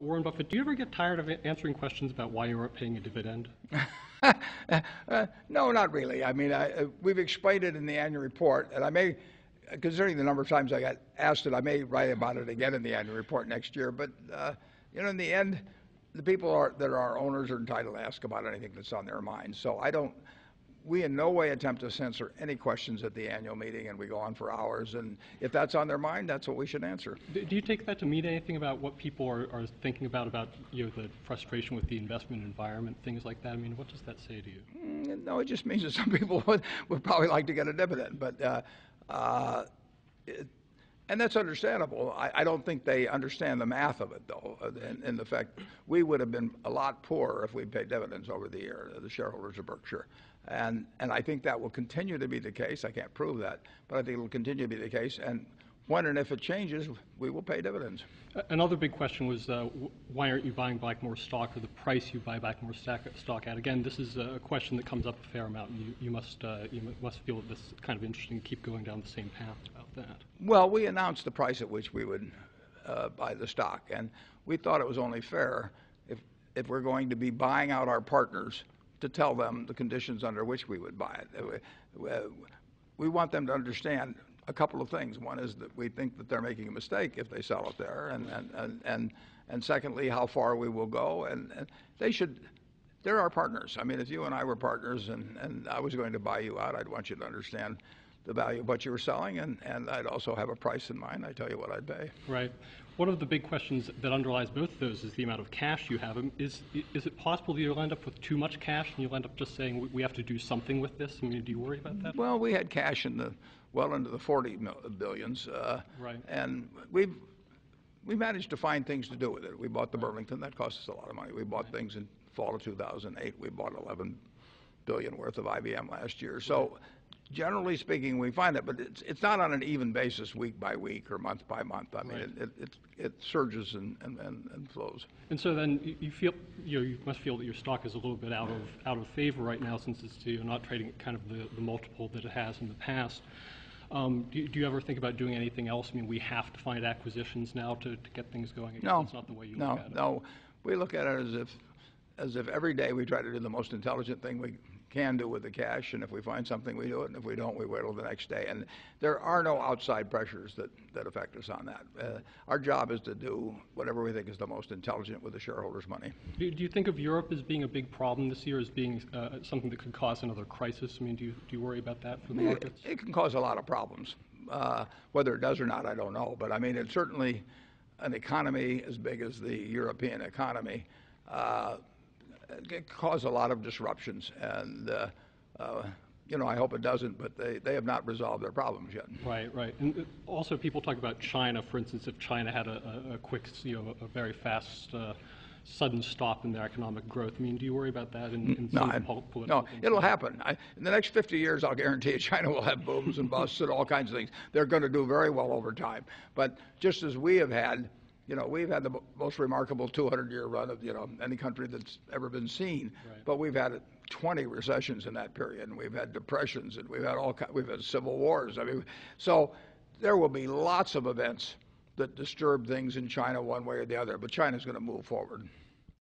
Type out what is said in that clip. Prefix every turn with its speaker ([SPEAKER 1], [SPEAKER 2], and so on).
[SPEAKER 1] Warren Buffett, do you ever get tired of answering questions about why you aren't paying a dividend?
[SPEAKER 2] No, not really. I mean, we've explained it in the annual report, and I may, considering the number of times I got asked it, I may write about it again in the annual report next year. But in the end, the people that are our owners are entitled to ask about anything that's on their mind. So we in no way attempt to censor any questions at the annual meeting, and we go on for hours. And if that's on their mind, that's what we should answer.
[SPEAKER 1] Do you take that to mean anything about what people are thinking about the frustration with the investment environment, things like that? I mean, what does that say to you?
[SPEAKER 2] No, it just means that some people would probably like to get a dividend, but and that's understandable. I don't think they understand the math of it, though, and the fact we would have been a lot poorer if we'd paid dividends over the year, the shareholders of Berkshire. And I think that will continue to be the case. I can't prove that, but I think it will continue to be the case. And when and if it changes, we will pay dividends.
[SPEAKER 1] Another big question was why aren't you buying back more stock, or the price you buy back more stock at? Again, this is a question that comes up a fair amount, and you must feel that this is kind of interesting to keep going down the same path about that.
[SPEAKER 2] Well, we announced the price at which we would buy the stock, and we thought it was only fair if we're going to be buying out our partners to tell them the conditions under which we would buy it. We want them to understand a couple of things. One is that we think that they're making a mistake if they sell it there, and secondly, how far we will go. And they're our partners. I mean, if you and I were partners and I was going to buy you out, I'd want you to understand the value of what you were selling, and I'd also have a price in mind. I'd tell you what I'd pay.
[SPEAKER 1] Right. One of the big questions that underlies both of those is the amount of cash you have. Is it possible that you'll end up with too much cash and you'll end up just saying we have to do something with this? I mean, do you worry about that?
[SPEAKER 2] Well, we had cash well into the 40 billions,
[SPEAKER 1] right.
[SPEAKER 2] And we managed to find things to do with it. We bought the Burlington. That cost us a lot of money. We bought things in fall of 2008. We bought 11 billion worth of IBM last year. So generally speaking, we find it, but it's not on an even basis, week by week or month by month. I mean, right. It surges and flows.
[SPEAKER 1] And so then you must feel that your stock is a little bit out of favor right now, since it's not trading at kind of the multiple that it has in the past. Do you ever think about doing anything else? I mean, we have to find acquisitions now to get things going.
[SPEAKER 2] No,
[SPEAKER 1] it's not the way you look at it.
[SPEAKER 2] No, we look at it as if every day we try to do the most intelligent thing we can do with the cash, and if we find something, we do it, and if we don't, we wait till the next day. And there are no outside pressures that affect us on that. Our job is to do whatever we think is the most intelligent with the shareholders' money.
[SPEAKER 1] Do you think of Europe as being a big problem this year, as being something that could cause another crisis? I mean, do you worry about that for the markets?
[SPEAKER 2] It can cause a lot of problems. Whether it does or not, I don't know. But I mean, it's certainly an economy as big as the European economy. It caused a lot of disruptions, and I hope it doesn't, but they have not resolved their problems yet.
[SPEAKER 1] Right. And also, people talk about China. For instance, if China had a quick, a very fast, sudden stop in their economic growth. I mean, do you worry about that?
[SPEAKER 2] No, it'll happen. In the next 50 years, I'll guarantee you, China will have booms and busts and all kinds of things. They're going to do very well over time. But just as we have had. We've had the most remarkable 200-year run of, any country that's ever been seen.
[SPEAKER 1] Right.
[SPEAKER 2] But we've had 20 recessions in that period, and we've had depressions, and we've had civil wars. I mean, so there will be lots of events that disturb things in China one way or the other, but China's going to move forward.